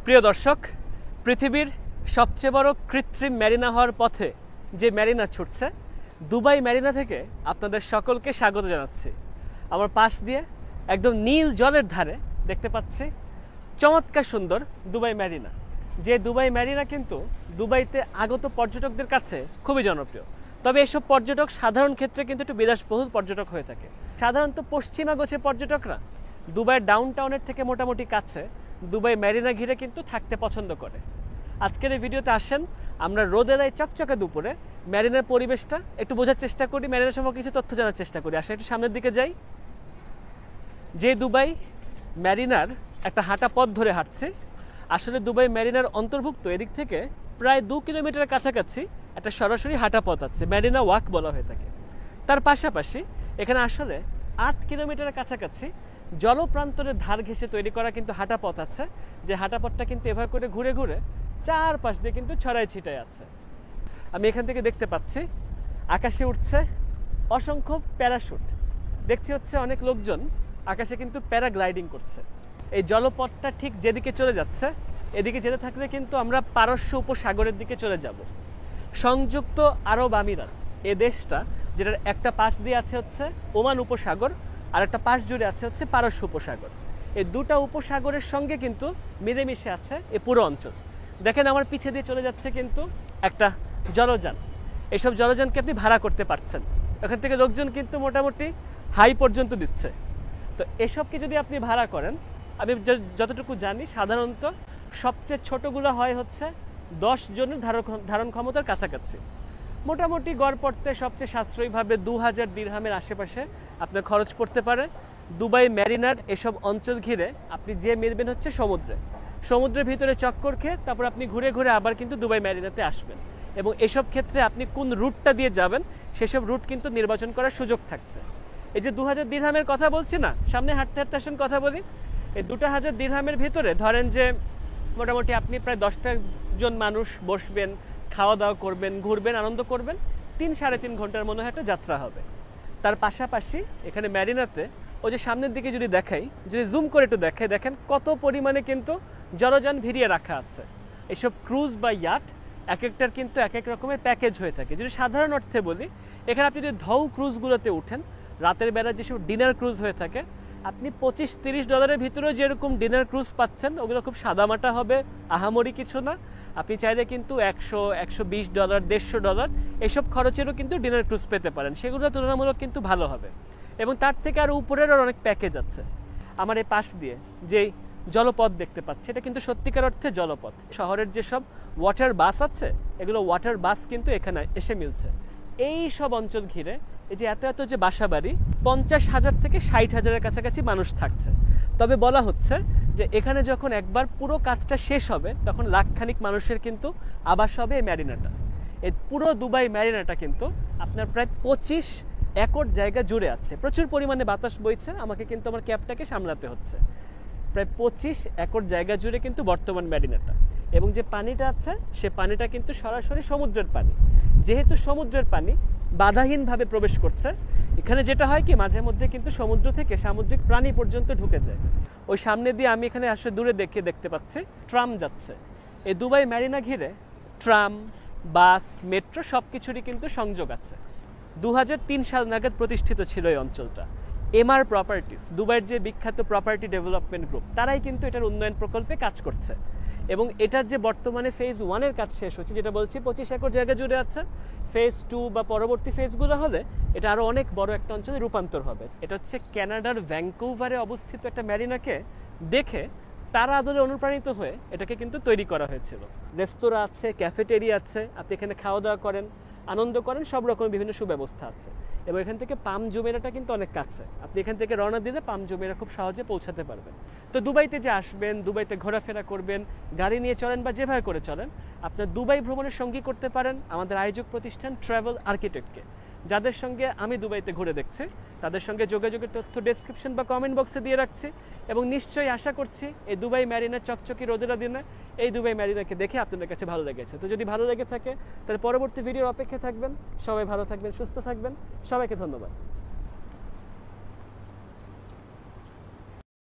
প্রিয় দর্শক, পৃথিবীর সবচেয়ে বড় কৃত্রিম মেরিনা হওয়ার পথে যে মেরিনা ছুটছে, দুবাই মেরিনা থেকে আপনাদের সকলকে স্বাগত জানাচ্ছি। আমার পাশ দিয়ে একদম নীল জলের ধারে দেখতে পাচ্ছি চমৎকার সুন্দর দুবাই মেরিনা। যে দুবাই মেরিনা কিন্তু দুবাইতে আগত পর্যটকদের কাছে খুবই জনপ্রিয়। তবে এসব পর্যটক সাধারণ ক্ষেত্রে কিন্তু একটু বিলাসবহুল পর্যটক হয়ে থাকে। সাধারণত পশ্চিমা গোছের পর্যটকরা দুবাইয়ের ডাউনটাউনের থেকে মোটামুটি কাছে দুবাই মেরিনা ঘিরে কিন্তু থাকতে পছন্দ করে। আজকের এই ভিডিওতে আসেন আমরা রোদের এই চকচকে দুপুরে মেরিনার পরিবেশটা একটু বোঝার চেষ্টা করি, মেরিনা সম্পর্কে কিছু তথ্য জানার চেষ্টা করি। আসলে একটু সামনের দিকে যাই। যে দুবাই মেরিনার একটা হাঁটা পথ ধরে হাঁটছে, আসলে দুবাই মেরিনার অন্তর্ভুক্ত এদিক থেকে প্রায় 2 কিলোমিটারের কাছাকাছি একটা সরাসরি হাঁটা পথ আছে, মেরিনা ওয়াক বলা হয়ে থাকে। তার পাশাপাশি এখানে আসলে 8 কিলোমিটারের কাছাকাছি জলপ্রান্তরের ধার ঘেঁষে তৈরি করা কিন্তু হাঁটা পথ আছে, যে হাঁটা পথটা কিন্তু এভাবে করে ঘুরে ঘুরে চারপাশ দিয়ে কিন্তু ছড়াই ছিটাই আছে। আমি এখান থেকে দেখতে পাচ্ছি আকাশে উঠছে অসংখ্য প্যারাশুট। দেখছি হচ্ছে অনেক লোকজন আকাশে কিন্তু প্যারাগ্লাইডিং করছে। এই জলপথটা ঠিক যেদিকে চলে যাচ্ছে, এদিকে যেতে থাকলে কিন্তু আমরা পারস্য উপসাগরের দিকে চলে যাব। সংযুক্ত আরব আমিরাত এ দেশটা, যেটার একটা পাশ দিয়ে আছে হচ্ছে ওমান উপসাগর, আর একটা পাশ জুড়ে আছে হচ্ছে পারস্য উপসাগর। এই দুটা উপসাগরের সঙ্গে কিন্তু মিলেমিশে আছে এই পুরো অঞ্চল। দেখেন আমার পিছে দিয়ে চলে যাচ্ছে কিন্তু একটা জলযান। এইসব জলযানকে আপনি ভাড়া করতে পারছেন। এখান থেকে লোকজন কিন্তু মোটামুটি হাই পর্যন্ত দিচ্ছে। তো এসবকে যদি আপনি ভাড়া করেন, আমি যতটুকু জানি সাধারণত সবচেয়ে ছোটোগুলো হয় হচ্ছে 10 জনের ধারণ ক্ষমতার কাছাকাছি। মোটামুটি গড় পড়তে সবচেয়ে সাশ্রয়ীভাবে 2000 দিরহামের আশেপাশে আপনার খরচ পড়তে পারে। দুবাই মেরিনার এসব অঞ্চল ঘিরে আপনি যে মিলবেন হচ্ছে সমুদ্রের ভিতরে চক্কর খেয়ে তারপর আপনি ঘুরে ঘুরে আবার কিন্তু দুবাই মেরিনাতে আসবেন। এবং এসব ক্ষেত্রে আপনি কোন রুটটা দিয়ে যাবেন সেসব রুট কিন্তু নির্বাচন করার সুযোগ থাকছে। এই যে 2000 দিরহামের কথা বলছি না, সামনে হাঁটতে হাঁটতে আসুন কথা বলি। এই 2000 দিরহামের ভিতরে ধরেন যে মোটামুটি আপনি প্রায় 10টা জন মানুষ বসবেন, খাওয়া দাওয়া করবেন, ঘুরবেন, আনন্দ করবেন, 3-3.5 ঘন্টার মনে হয় একটা যাত্রা হবে। তার পাশাপাশি এখানে মেরিনাতে ওই যে সামনের দিকে যদি দেখাই, যদি জুম করে একটু দেখাই, দেখেন কত পরিমাণে কিন্তু জলযান ভিড়িয়ে রাখা আছে। এইসব ক্রুজ বা ইয়াট এক একটার কিন্তু এক এক রকমের প্যাকেজ হয়ে থাকে। যদি সাধারণ অর্থে বলি, এখানে আপনি যদি ঢৌ ক্রুজগুলোতে উঠেন, রাতের বেলা যেসব ডিনার ক্রুজ হয়ে থাকে, আপনি $25-30 ভিতরেও যেরকম ডিনার ক্রুজ পাচ্ছেন, ওগুলো খুব সাদামাটা হবে, আহামরি কিছু না। আপনি চাইলে কিন্তু $100, $120, $150 এসব খরচেরও কিন্তু ডিনার ক্রুজ পেতে পারেন। সেগুলো তুলনামূলক কিন্তু ভালো হবে। এবং তার থেকে আরও উপরেরও অনেক প্যাকেজ আছে। আমার এই পাশ দিয়ে যেই জলপথ দেখতে পাচ্ছি, এটা কিন্তু সত্যিকার অর্থে জলপথ। শহরের যেসব ওয়াটার বাস আছে, এগুলো ওয়াটার বাস কিন্তু এখানে এসে মিলছে। এই সব অঞ্চল ঘিরে এই যে এত যে বাসা বাড়ি, 50,000 থেকে 60,000-এর কাছাকাছি মানুষ থাকছে। তবে বলা হচ্ছে যে এখানে যখন একবার পুরো কাজটা শেষ হবে, তখন লাখখানিক মানুষের কিন্তু আবাস হবে এই মেরিনাটা। এই পুরো দুবাই মেরিনাটা কিন্তু আপনার প্রায় 25 একর জায়গা জুড়ে আছে। প্রচুর পরিমাণে বাতাস বইছে, আমাকে কিন্তু আমার ক্যাবটাকে সামলাতে হচ্ছে। প্রায় 25 একর জায়গা জুড়ে কিন্তু বর্তমান মেরিনাটা। এবং যে পানিটা আছে, সে পানিটা কিন্তু সরাসরি সমুদ্রের পানি। যেহেতু সমুদ্রের পানি বাধাহীনভাবে প্রবেশ করছে, এখানে যেটা হয় কি, মাঝে মধ্যে কিন্তু সমুদ্র থেকে সামুদ্রিক প্রাণী পর্যন্ত ঢুকে যায়। ওই সামনে দিয়ে আমি এখানে আসলে দূরে দেখতে পাচ্ছি ট্রাম যাচ্ছে। এই দুবাই মেরিনা ঘিরে ট্রাম, বাস, মেট্রো সব কিছুরই কিন্তু সংযোগ আছে। 2003 সাল নাগাদ প্রতিষ্ঠিত ছিল এই অঞ্চলটা। এমআর প্রপার্টিজ, দুবাইয়ের যে বিখ্যাত প্রপার্টি ডেভেলপমেন্ট গ্রুপ, তারাই কিন্তু এটার উন্নয়ন প্রকল্পে কাজ করছে। এবং এটার যে বর্তমানে ফেজ 1-এর কাজ শেষ হচ্ছে, যেটা বলছি 25 একর জায়গা জুড়ে আছে, ফেজ 2 বা পরবর্তী ফেজগুলো হলে এটা আরও অনেক বড় একটা অঞ্চলে রূপান্তর হবে। এটা হচ্ছে ক্যানাডার ভ্যাঙ্কুভারে অবস্থিত একটা মেরিনাকে দেখে তারা আদলে অনুপ্রাণিত হয়ে এটাকে কিন্তু তৈরি করা হয়েছিল। রেস্তোরাঁ আছে, ক্যাফেটেরিয়া আছে, আপনি এখানে খাওয়া দাওয়া করেন, আনন্দ করেন, সব রকমের বিভিন্ন সুব্যবস্থা আছে। এবং এখান থেকে পাম জুমেরাটা কিন্তু অনেক কাছে, আপনি এখান থেকে রওনা দিলে পাম জুমেরা খুব সহজে পৌঁছাতে পারবেন। তো দুবাইতে যে আসবেন, দুবাইতে ঘোরাফেরা করবেন, গাড়ি নিয়ে চলেন বা যেভাবে করে চলেন, আপনার দুবাই ভ্রমণের সঙ্গী করতে পারেন আমাদের আয়োজক প্রতিষ্ঠান ট্রাভেল আর্কিটেক্টকে, যাদের সঙ্গে আমি দুবাইতে ঘুরে দেখছি। তাদের সঙ্গে যোগাযোগের তথ্য ডেসক্রিপশন বা কমেন্ট বক্সে দিয়ে রাখছি। এবং নিশ্চয়ই আশা করছি এই দুবাই মেরিনা চকচকি রোদেলা দিনে এই দুবাই মেরিনাকে দেখে আপনাদের কাছে ভালো লেগেছে। তো যদি ভালো লেগে থাকে তাহলে পরবর্তী ভিডিওর অপেক্ষায় থাকবেন। সবাই ভালো থাকবেন, সুস্থ থাকবেন। সবাইকে ধন্যবাদ।